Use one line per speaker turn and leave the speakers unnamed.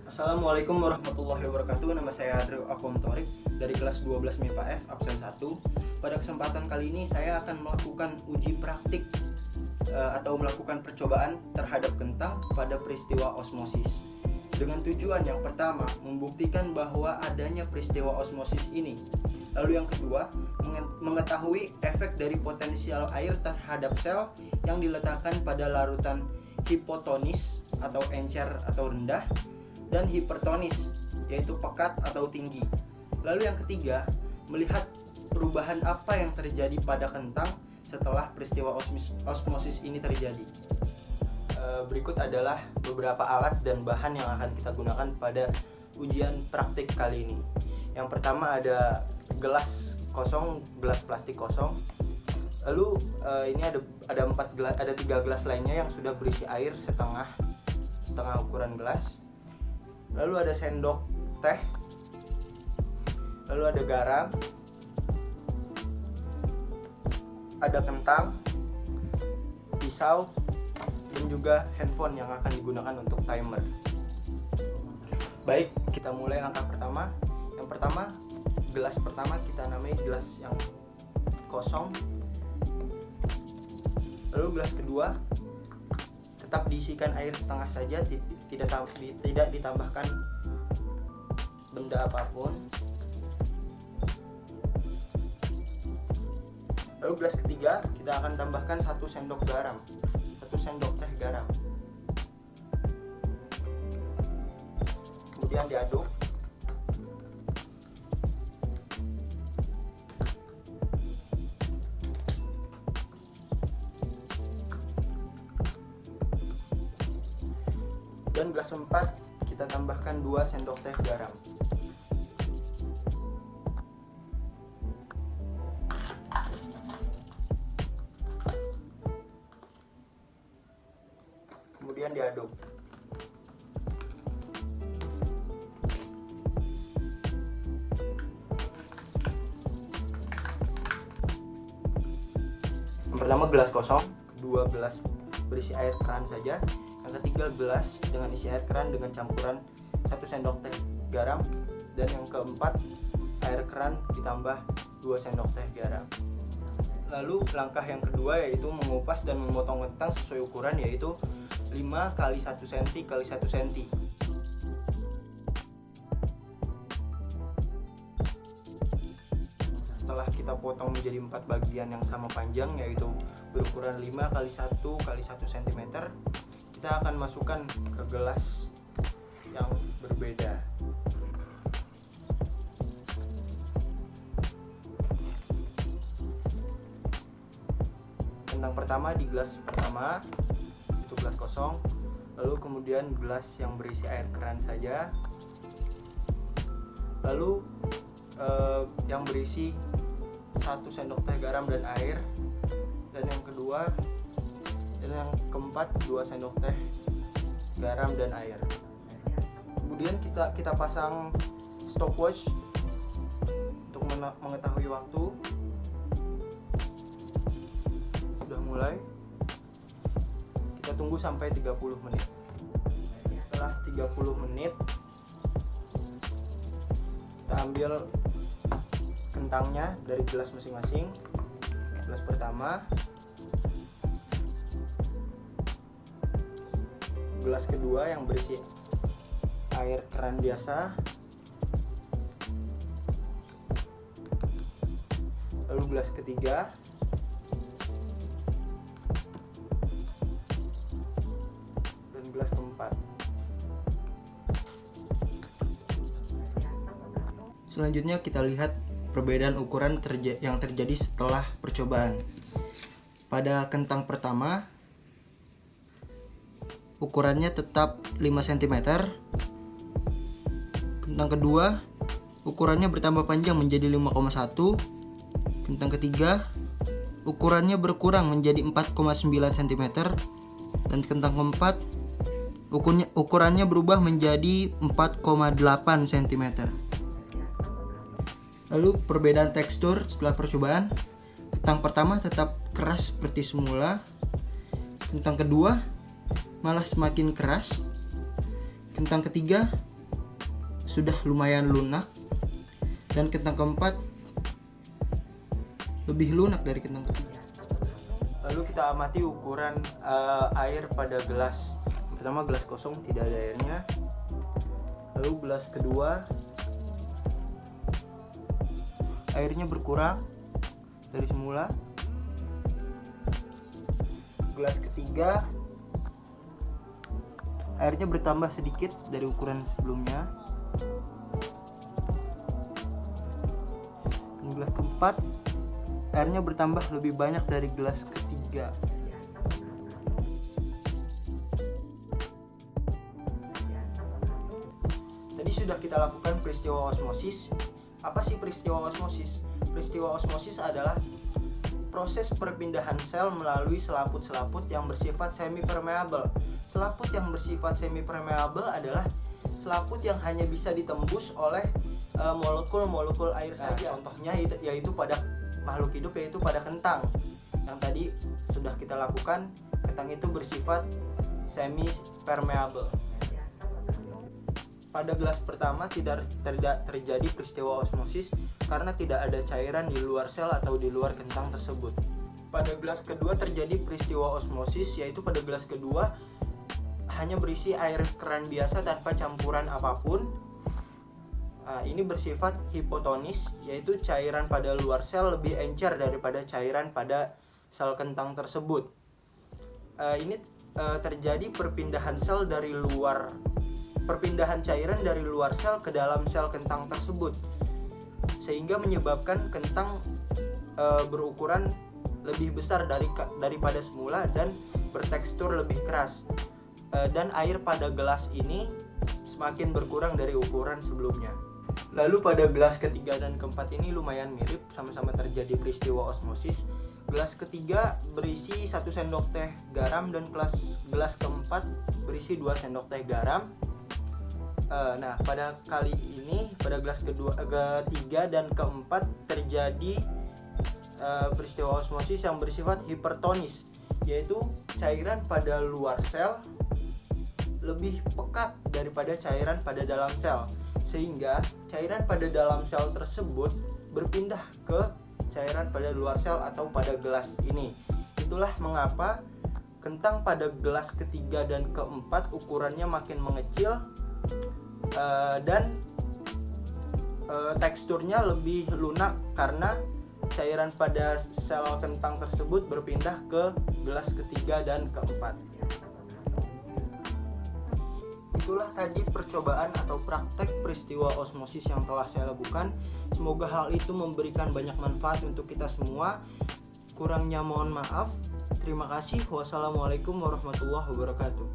Assalamualaikum warahmatullahi wabarakatuh. Nama saya Adrio Akom Torik dari kelas 12 MIPA F absen 1. Pada kesempatan kali ini saya akan melakukan uji praktik atau melakukan percobaan terhadap kentang pada peristiwa osmosis. Dengan tujuan yang pertama, membuktikan bahwa adanya peristiwa osmosis ini. Lalu yang kedua, mengetahui efek dari potensial air terhadap sel yang diletakkan pada larutan hipotonis atau encer atau rendah, dan hipertonis, yaitu pekat atau tinggi. Lalu yang ketiga, melihat perubahan apa yang terjadi pada kentang setelah peristiwa osmosis ini terjadi. Berikut adalah beberapa alat dan bahan yang akan kita gunakan pada ujian praktik kali ini. Yang pertama ada gelas kosong, gelas plastik kosong. Lalu ini ada 3 gelas lainnya yang sudah berisi air setengah ukuran gelas. Lalu ada sendok teh, lalu ada garam, ada kentang, pisau, dan juga handphone yang akan digunakan untuk timer. Baik, kita mulai langkah pertama. Yang pertama, gelas pertama kita namai gelas yang kosong. Lalu gelas kedua tetap diisikan air setengah saja, tidak ditambahkan benda apapun. Lalu gelas ketiga kita akan tambahkan 1 sendok garam, 1 sendok teh garam. Kemudian diaduk. Dan gelas keempat kita tambahkan 2 sendok teh garam. Kemudian diaduk. Yang pertama gelas kosong, kedua gelas berisi air keran saja. Yang ketiga gelas dengan isi air keran dengan campuran 1 sendok teh garam, dan yang keempat air keran ditambah 2 sendok teh garam. Lalu langkah yang kedua yaitu mengupas dan memotong kentang sesuai ukuran, yaitu 5 x 1 cm x 1 cm. Setelah kita potong menjadi 4 bagian yang sama panjang, yaitu berukuran 5 x 1 x 1 cm, kita akan masukkan ke gelas yang berbeda. Kentang pertama di gelas pertama, itu gelas kosong. Lalu kemudian gelas yang berisi air keran saja. Lalu yang berisi 1 sendok teh garam dan air. Dan yang kedua, dan yang keempat 2 sendok teh garam dan air. Kemudian kita pasang stopwatch untuk mengetahui waktu. Sudah mulai. Kita tunggu sampai 30 menit. Setelah 30 menit kita ambil kentangnya dari gelas masing-masing. Gelas pertama, gelas kedua yang berisi air keran biasa, lalu gelas ketiga, dan gelas keempat. Selanjutnya kita lihat perbedaan ukuran yang terjadi setelah percobaan. Pada kentang pertama, ukurannya tetap 5 cm. Kentang kedua, ukurannya bertambah panjang menjadi 5,1. Kentang ketiga, ukurannya berkurang menjadi 4,9 cm. Dan kentang keempat, ukurannya berubah menjadi 4,8 cm. Lalu perbedaan tekstur setelah percobaan. Kentang pertama tetap keras seperti semula. Kentang kedua malah semakin keras. Kentang ketiga sudah lumayan lunak, dan kentang keempat lebih lunak dari kentang ketiga. Lalu kita amati ukuran air pada gelas. Pertama, gelas kosong tidak ada airnya. Lalu gelas kedua, airnya berkurang dari semula. Gelas ketiga, airnya bertambah sedikit dari ukuran sebelumnya. Dan gelas keempat, airnya bertambah lebih banyak dari gelas ketiga. Tadi sudah kita lakukan peristiwa osmosis. Apa sih peristiwa osmosis? Peristiwa osmosis adalah proses perpindahan sel melalui selaput-selaput yang bersifat semi-permeable. Selaput yang bersifat semi-permeable adalah selaput yang hanya bisa ditembus oleh molekul-molekul air saja. Contohnya yaitu pada makhluk hidup, yaitu pada kentang. Yang tadi sudah kita lakukan, kentang itu bersifat semi-permeable. Pada gelas pertama tidak terjadi peristiwa osmosis karena tidak ada cairan di luar sel atau di luar kentang tersebut. Pada gelas kedua terjadi peristiwa osmosis, yaitu pada gelas kedua hanya berisi air keran biasa tanpa campuran apapun. Ini bersifat hipotonis, yaitu cairan pada luar sel lebih encer daripada cairan pada sel kentang tersebut. Ini terjadi perpindahan cairan dari luar sel ke dalam sel kentang tersebut, sehingga menyebabkan kentang berukuran lebih besar daripada semula dan bertekstur lebih keras. Dan air pada gelas ini semakin berkurang dari ukuran sebelumnya. Lalu pada gelas ketiga dan keempat ini lumayan mirip, sama-sama terjadi peristiwa osmosis. Gelas ketiga berisi 1 sendok teh garam dan gelas keempat berisi 2 sendok teh garam. Nah, pada kali ini pada gelas ketiga dan keempat terjadi peristiwa osmosis yang bersifat hipertonis, yaitu cairan pada luar sel lebih pekat daripada cairan pada dalam sel, sehingga cairan pada dalam sel tersebut berpindah ke cairan pada luar sel atau pada gelas ini. Itulah mengapa kentang pada gelas ketiga dan keempat ukurannya makin mengecil dan teksturnya lebih lunak karena cairan pada sel kentang tersebut berpindah ke gelas ketiga dan keempat. Itulah tadi percobaan atau praktek peristiwa osmosis yang telah saya lakukan. Semoga hal itu memberikan banyak manfaat untuk kita semua. Kurangnya mohon maaf. Terima kasih. Wassalamualaikum warahmatullahi wabarakatuh.